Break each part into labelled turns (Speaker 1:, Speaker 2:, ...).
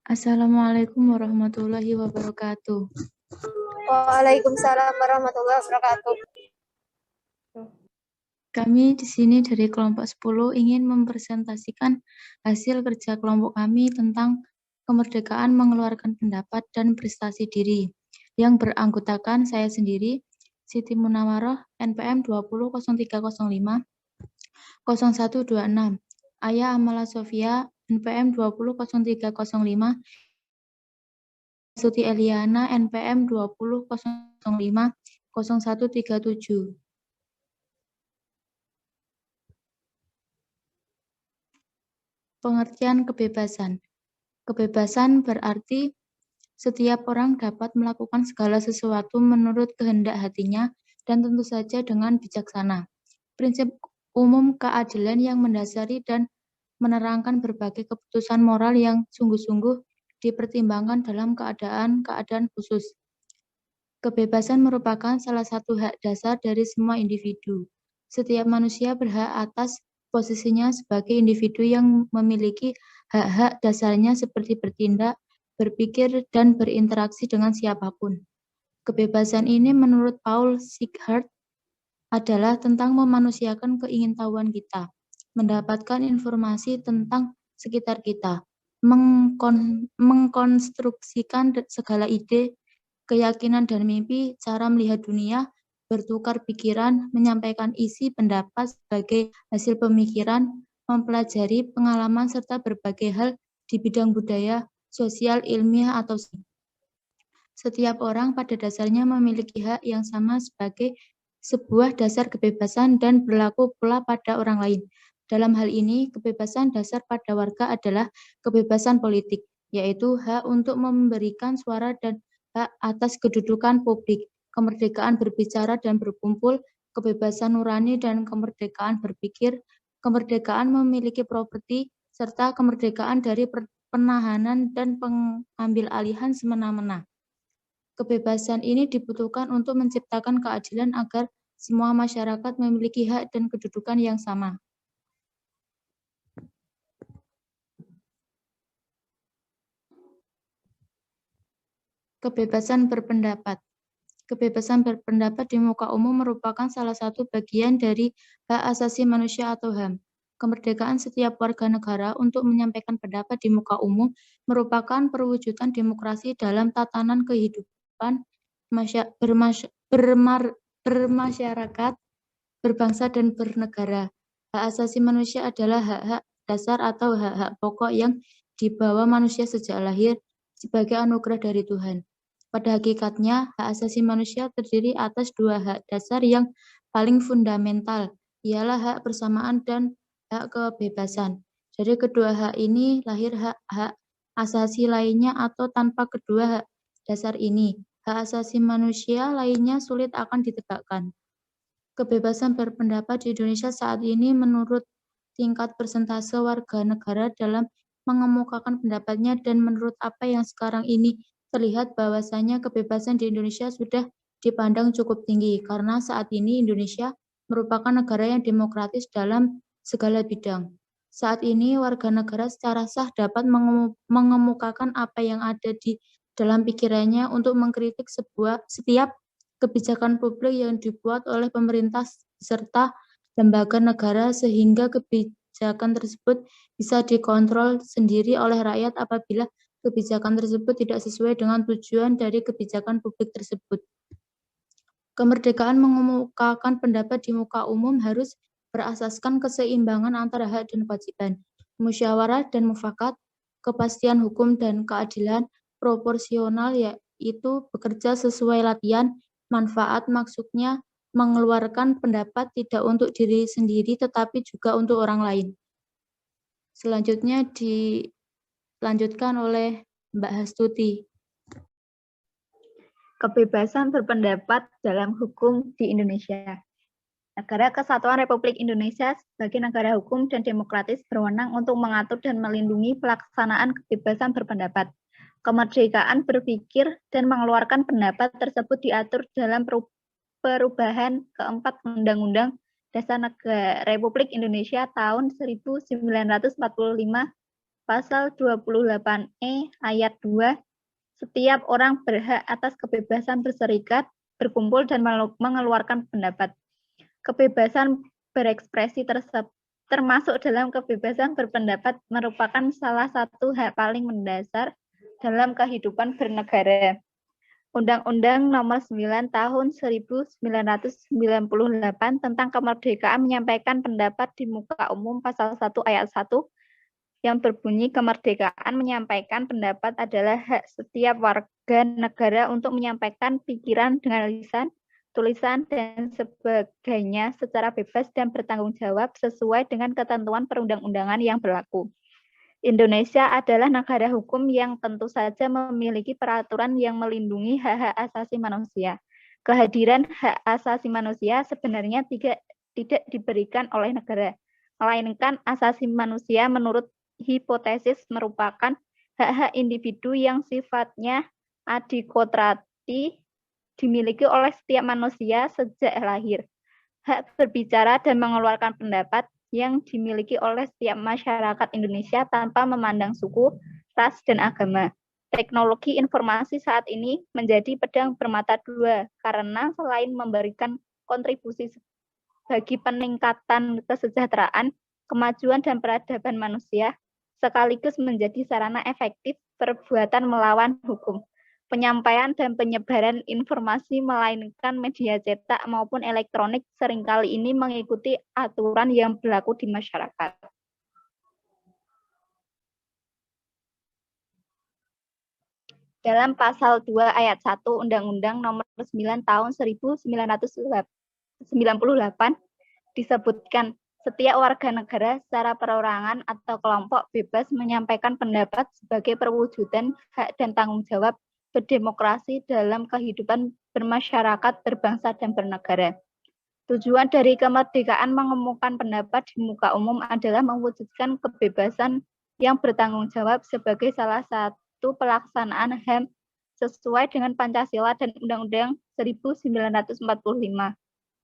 Speaker 1: Assalamualaikum warahmatullahi wabarakatuh.
Speaker 2: Waalaikumsalam warahmatullahi wabarakatuh.
Speaker 1: Kami di sini dari kelompok 10 ingin mempresentasikan hasil kerja kelompok kami tentang kemerdekaan mengeluarkan pendapat dan prestasi diri yang beranggotakan saya sendiri, Siti Munawaroh, NPM 200305 0126, Ayah Amala Sofia, NPM 200305, Suti Eliana, NPM 2005 0137. Pengertian kebebasan. Kebebasan berarti setiap orang dapat melakukan segala sesuatu menurut kehendak hatinya dan tentu saja dengan bijaksana. Prinsip umum keadilan yang mendasari dan menerangkan berbagai keputusan moral yang sungguh-sungguh dipertimbangkan dalam keadaan-keadaan khusus. Kebebasan merupakan salah satu hak dasar dari semua individu. Setiap manusia berhak atas posisinya sebagai individu yang memiliki hak-hak dasarnya seperti bertindak, berpikir, dan berinteraksi dengan siapapun. Kebebasan ini menurut Paul Sighart adalah tentang memanusiakan keingintahuan kita, mendapatkan informasi tentang sekitar kita, mengkonstruksikan segala ide, keyakinan dan mimpi, cara melihat dunia, bertukar pikiran, menyampaikan isi pendapat sebagai hasil pemikiran, mempelajari pengalaman serta berbagai hal di bidang budaya, sosial, ilmiah, atau setiap orang pada dasarnya memiliki hak yang sama sebagai sebuah dasar kebebasan dan berlaku pula pada orang lain. Dalam hal ini, kebebasan dasar pada warga adalah kebebasan politik, yaitu hak untuk memberikan suara dan hak atas kedudukan publik, kemerdekaan berbicara dan berkumpul, kebebasan nurani dan kemerdekaan berpikir, kemerdekaan memiliki properti, serta kemerdekaan dari penahanan dan pengambil alihan semena-mena. Kebebasan ini dibutuhkan untuk menciptakan keadilan agar semua masyarakat memiliki hak dan kedudukan yang sama. Kebebasan berpendapat. Kebebasan berpendapat di muka umum merupakan salah satu bagian dari hak asasi manusia atau HAM. Kemerdekaan setiap warga negara untuk menyampaikan pendapat di muka umum merupakan perwujudan demokrasi dalam tatanan kehidupan bermasyarakat, berbangsa, dan bernegara. Hak asasi manusia adalah hak-hak dasar atau hak-hak pokok yang dibawa manusia sejak lahir sebagai anugerah dari Tuhan. Pada hakikatnya, hak asasi manusia terdiri atas dua hak dasar yang paling fundamental, ialah hak persamaan dan hak kebebasan. Dari kedua hak ini lahir hak-hak asasi lainnya atau tanpa kedua hak dasar ini, hak asasi manusia lainnya sulit akan ditegakkan. Kebebasan berpendapat di Indonesia saat ini menurut tingkat persentase warga negara dalam mengemukakan pendapatnya dan menurut apa yang sekarang ini terlihat bahwasanya kebebasan di Indonesia sudah dipandang cukup tinggi karena saat ini Indonesia merupakan negara yang demokratis dalam segala bidang. Saat ini warga negara secara sah dapat mengemukakan apa yang ada di dalam pikirannya untuk mengkritik setiap kebijakan publik yang dibuat oleh pemerintah serta lembaga negara sehingga kebijakan tersebut bisa dikontrol sendiri oleh rakyat apabila kebijakan tersebut tidak sesuai dengan tujuan dari kebijakan publik tersebut. Kemerdekaan mengemukakan pendapat di muka umum harus berasaskan keseimbangan antara hak dan kewajiban, musyawarah dan mufakat, kepastian hukum dan keadilan, proporsional yaitu bekerja sesuai latihan, manfaat maksudnya mengeluarkan pendapat tidak untuk diri sendiri tetapi juga untuk orang lain. Selanjutnya dilanjutkan oleh Mbak Hastuti.
Speaker 2: Kebebasan berpendapat dalam hukum di Indonesia. Negara Kesatuan Republik Indonesia sebagai negara hukum dan demokratis berwenang untuk mengatur dan melindungi pelaksanaan kebebasan berpendapat. Kemerdekaan berpikir dan mengeluarkan pendapat tersebut diatur dalam perubahan keempat Undang-Undang Dasar Negara Republik Indonesia tahun 1945 Pasal 28E ayat 2, setiap orang berhak atas kebebasan berserikat, berkumpul, dan mengeluarkan pendapat. Kebebasan berekspresi termasuk dalam kebebasan berpendapat merupakan salah satu hak paling mendasar dalam kehidupan bernegara. Undang-Undang Nomor 9 Tahun 1998 tentang kemerdekaan menyampaikan pendapat di muka umum pasal 1 ayat 1 yang berbunyi kemerdekaan menyampaikan pendapat adalah hak setiap warga negara untuk menyampaikan pikiran dengan lisan, tulisan, dan sebagainya secara bebas dan bertanggung jawab sesuai dengan ketentuan perundang-undangan yang berlaku. Indonesia adalah negara hukum yang tentu saja memiliki peraturan yang melindungi hak-hak asasi manusia. Kehadiran hak asasi manusia sebenarnya tidak diberikan oleh negara, melainkan asasi manusia menurut hipotesis merupakan hak-hak individu yang sifatnya adikotrati dimiliki oleh setiap manusia sejak lahir. Hak berbicara dan mengeluarkan pendapat yang dimiliki oleh setiap masyarakat Indonesia tanpa memandang suku, ras, dan agama. Teknologi informasi saat ini menjadi pedang bermata dua karena selain memberikan kontribusi bagi peningkatan kesejahteraan, kemajuan, dan peradaban manusia, sekaligus menjadi sarana efektif perbuatan melawan hukum. Penyampaian dan penyebaran informasi melainkan media cetak maupun elektronik seringkali ini mengikuti aturan yang berlaku di masyarakat. Dalam pasal 2 ayat 1 Undang-Undang Nomor 9 Tahun 1998 disebutkan setiap warga negara secara perorangan atau kelompok bebas menyampaikan pendapat sebagai perwujudan hak dan tanggung jawab berdemokrasi dalam kehidupan bermasyarakat, berbangsa, dan bernegara. Tujuan dari kemerdekaan mengemukakan pendapat di muka umum adalah mewujudkan kebebasan yang bertanggung jawab sebagai salah satu pelaksanaan HAM sesuai dengan Pancasila dan Undang-Undang 1945.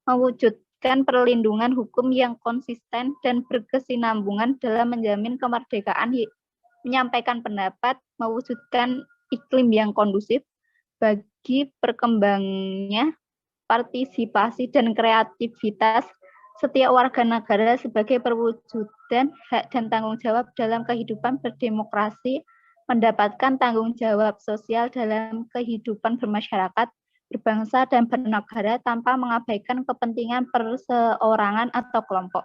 Speaker 2: Mewujudkan perlindungan hukum yang konsisten dan berkesinambungan dalam menjamin kemerdekaan menyampaikan pendapat, mewujudkan iklim yang kondusif bagi perkembangannya partisipasi dan kreativitas setiap warga negara sebagai perwujudan hak dan tanggung jawab dalam kehidupan berdemokrasi, mendapatkan tanggung jawab sosial dalam kehidupan bermasyarakat, berbangsa, dan bernegara tanpa mengabaikan kepentingan perseorangan atau kelompok.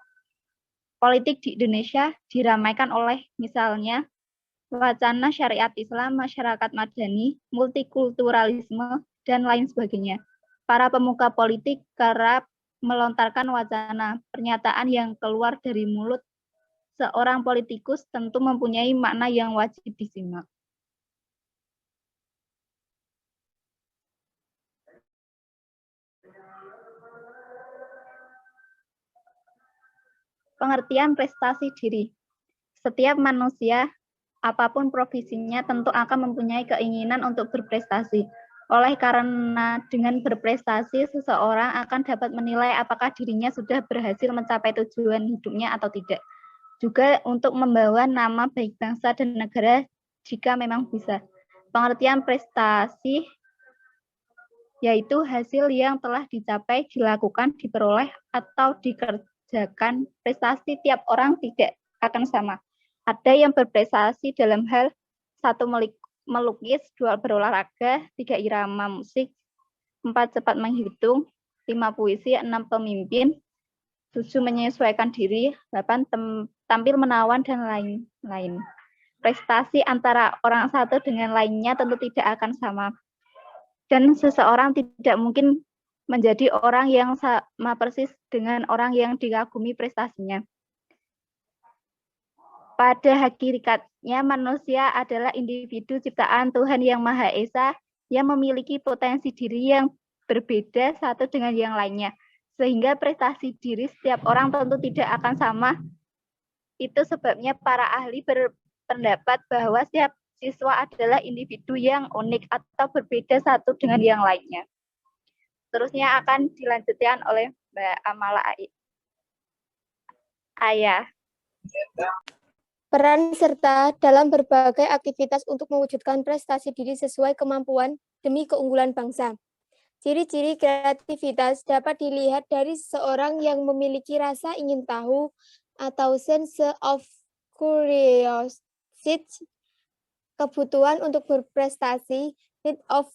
Speaker 2: Politik di Indonesia diramaikan oleh misalnya wacana syariat Islam, masyarakat madani, multikulturalisme, dan lain sebagainya. Para pemuka politik kerap melontarkan wacana pernyataan yang keluar dari mulut seorang politikus tentu mempunyai makna yang wajib disimak. Pengertian prestasi diri. Setiap manusia, apapun profesinya, tentu akan mempunyai keinginan untuk berprestasi. Oleh karena dengan berprestasi, seseorang akan dapat menilai apakah dirinya sudah berhasil mencapai tujuan hidupnya atau tidak. Juga untuk membawa nama baik bangsa dan negara jika memang bisa. Pengertian prestasi yaitu hasil yang telah dicapai, dilakukan, diperoleh, atau dikerjakan. Prestasi tiap orang tidak akan sama. Ada yang berprestasi dalam hal 1 melukis, 2 berolahraga, 3 irama musik, 4 cepat menghitung, 5 puisi, 6 pemimpin, 7 menyesuaikan diri, 8 tampil menawan, dan lain-lain. Prestasi antara orang satu dengan lainnya tentu tidak akan sama. Dan seseorang tidak mungkin menjadi orang yang sama persis dengan orang yang dikagumi prestasinya. Pada hakikatnya manusia adalah individu ciptaan Tuhan Yang Maha Esa yang memiliki potensi diri yang berbeda satu dengan yang lainnya. Sehingga prestasi diri setiap orang tentu tidak akan sama. Itu sebabnya para ahli berpendapat bahwa setiap siswa adalah individu yang unik atau berbeda satu dengan yang lainnya. Seterusnya akan dilanjutkan oleh Mbak Amala Aya.
Speaker 3: peran serta dalam berbagai aktivitas untuk mewujudkan prestasi diri sesuai kemampuan demi keunggulan bangsa. Ciri-ciri kreativitas dapat dilihat dari seseorang yang memiliki rasa ingin tahu atau sense of curiosity, kebutuhan untuk berprestasi, need of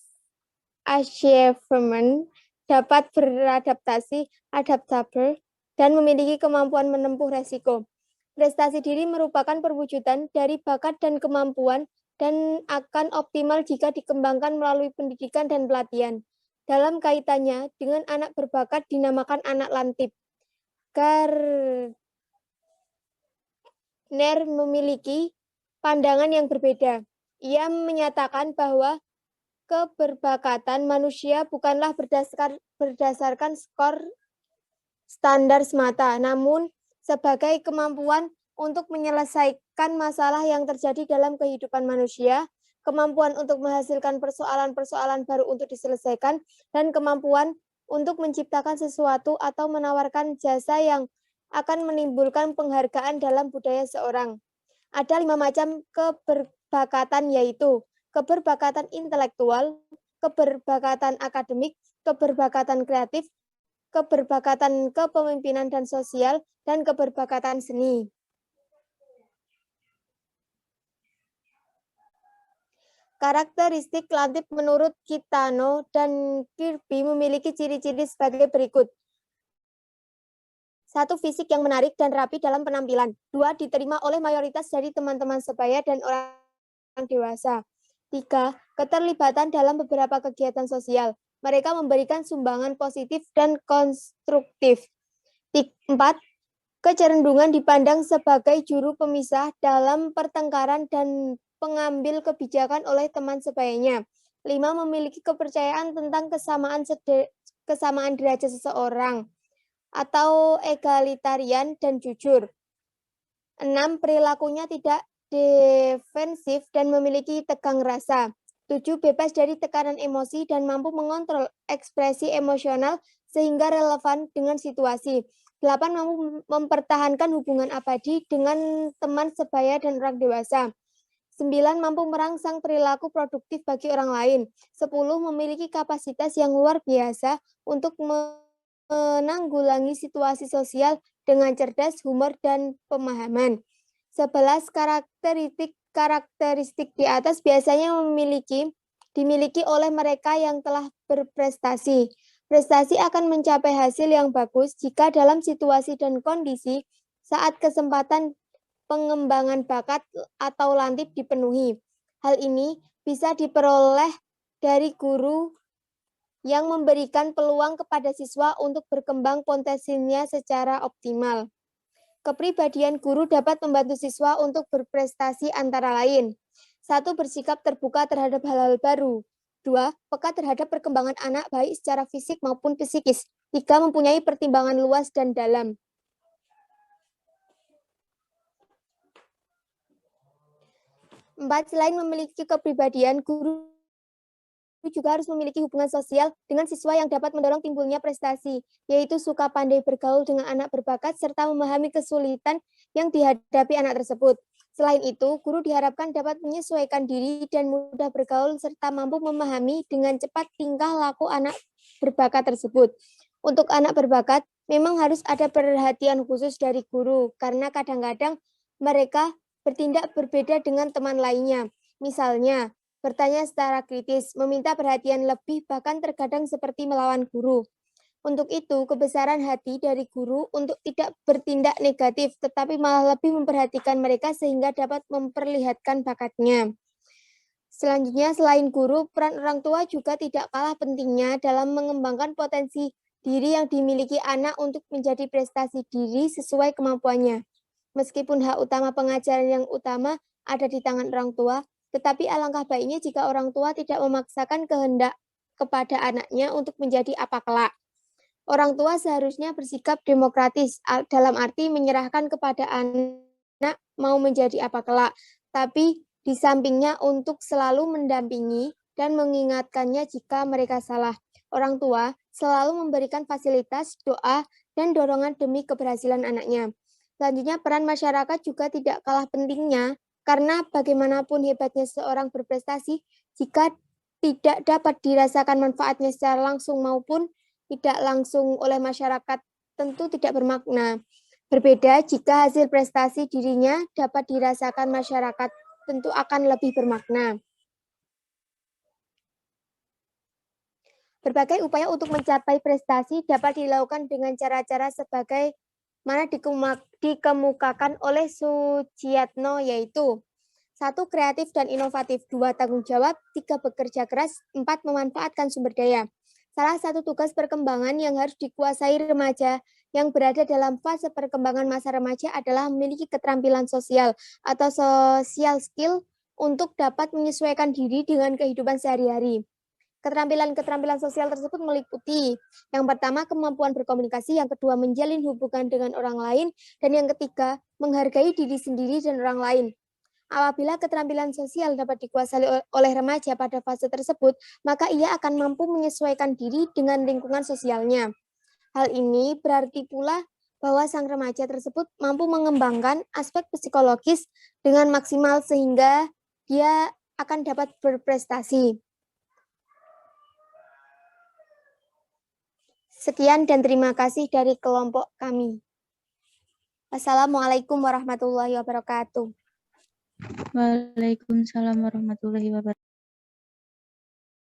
Speaker 3: achievement, dapat beradaptasi, adaptable, dan memiliki kemampuan menempuh resiko. Prestasi diri merupakan perwujudan dari bakat dan kemampuan dan akan optimal jika dikembangkan melalui pendidikan dan pelatihan. Dalam kaitannya dengan anak berbakat dinamakan anak lantip. Gardner memiliki pandangan yang berbeda. Ia menyatakan bahwa keberbakatan manusia bukanlah berdasarkan skor standar semata, namun sebagai kemampuan untuk menyelesaikan masalah yang terjadi dalam kehidupan manusia, kemampuan untuk menghasilkan persoalan-persoalan baru untuk diselesaikan, dan kemampuan untuk menciptakan sesuatu atau menawarkan jasa yang akan menimbulkan penghargaan dalam budaya seorang. Ada 5 macam keberbakatan, yaitu keberbakatan intelektual, keberbakatan akademik, keberbakatan kreatif, keberbakatan kepemimpinan dan sosial, dan keberbakatan seni. Karakteristik lantip menurut Kitano dan Kirby memiliki ciri-ciri sebagai berikut. 1. Fisik yang menarik dan rapi dalam penampilan. 2. Diterima oleh mayoritas dari teman-teman sebaya dan orang dewasa. 3. Keterlibatan dalam beberapa kegiatan sosial. Mereka memberikan sumbangan positif dan konstruktif. 4. Kecenderungan dipandang sebagai juru pemisah dalam pertengkaran dan pengambil kebijakan oleh teman sebayanya. 5. Memiliki kepercayaan tentang kesamaan derajat seseorang atau egalitarian dan jujur. 6. Perilakunya tidak defensif dan memiliki tegang rasa. 7. Bebas dari tekanan emosi dan mampu mengontrol ekspresi emosional sehingga relevan dengan situasi. 8. Mampu mempertahankan hubungan abadi dengan teman sebaya dan orang dewasa. 9. Mampu merangsang perilaku produktif bagi orang lain. 10. Memiliki kapasitas yang luar biasa untuk menanggulangi situasi sosial dengan cerdas, humor, dan pemahaman. 11. Karakteristik di atas biasanya dimiliki oleh mereka yang telah berprestasi. Prestasi akan mencapai hasil yang bagus jika dalam situasi dan kondisi saat kesempatan pengembangan bakat atau lantip dipenuhi. Hal ini bisa diperoleh dari guru yang memberikan peluang kepada siswa untuk berkembang potensinya secara optimal. Kepribadian guru dapat membantu siswa untuk berprestasi antara lain. 1. Bersikap terbuka terhadap hal-hal baru. 2. Peka terhadap perkembangan anak baik secara fisik maupun psikis. 3. Mempunyai pertimbangan luas dan dalam. 4. Selain memiliki kepribadian, guru juga harus memiliki hubungan sosial dengan siswa yang dapat mendorong timbulnya prestasi, yaitu suka pandai bergaul dengan anak berbakat serta memahami kesulitan yang dihadapi anak tersebut. Selain itu, guru diharapkan dapat menyesuaikan diri dan mudah bergaul serta mampu memahami dengan cepat tingkah laku anak berbakat tersebut. Untuk anak berbakat, memang harus ada perhatian khusus dari guru, karena kadang-kadang mereka bertindak berbeda dengan teman lainnya. Misalnya, bertanya secara kritis, meminta perhatian lebih, bahkan terkadang seperti melawan guru. Untuk itu, kebesaran hati dari guru untuk tidak bertindak negatif, tetapi malah lebih memperhatikan mereka sehingga dapat memperlihatkan bakatnya. Selanjutnya, selain guru, peran orang tua juga tidak kalah pentingnya dalam mengembangkan potensi diri yang dimiliki anak untuk menjadi prestasi diri sesuai kemampuannya. Meskipun hak utama pengajaran yang utama ada di tangan orang tua, tetapi alangkah baiknya jika orang tua tidak memaksakan kehendak kepada anaknya untuk menjadi apa kelak. Orang tua seharusnya bersikap demokratis, dalam arti menyerahkan kepada anak mau menjadi apa kelak, tapi di sampingnya untuk selalu mendampingi dan mengingatkannya jika mereka salah. Orang tua selalu memberikan fasilitas, doa, dan dorongan demi keberhasilan anaknya. Selanjutnya, peran masyarakat juga tidak kalah pentingnya, karena bagaimanapun hebatnya seorang berprestasi, jika tidak dapat dirasakan manfaatnya secara langsung maupun tidak langsung oleh masyarakat, tentu tidak bermakna. Berbeda jika hasil prestasi dirinya dapat dirasakan masyarakat, tentu akan lebih bermakna. Berbagai upaya untuk mencapai prestasi dapat dilakukan dengan cara-cara sebagai mana dikemukakan oleh Sujiatno, yaitu 1. Kreatif dan inovatif, 2. Tanggung jawab, 3. Bekerja keras, 4. Memanfaatkan sumber daya. Salah satu tugas perkembangan yang harus dikuasai remaja yang berada dalam fase perkembangan masa remaja adalah memiliki keterampilan sosial atau social skill untuk dapat menyesuaikan diri dengan kehidupan sehari-hari. Keterampilan-keterampilan sosial tersebut meliputi yang pertama, kemampuan berkomunikasi, yang kedua, menjalin hubungan dengan orang lain, dan yang ketiga, menghargai diri sendiri dan orang lain. Apabila keterampilan sosial dapat dikuasai oleh remaja pada fase tersebut, maka ia akan mampu menyesuaikan diri dengan lingkungan sosialnya. Hal ini berarti pula bahwa sang remaja tersebut mampu mengembangkan aspek psikologis dengan maksimal sehingga dia akan dapat berprestasi. Sekian dan terima kasih dari kelompok kami. Wassalamualaikum warahmatullahi wabarakatuh.
Speaker 1: Waalaikumsalam warahmatullahi wabarakatuh.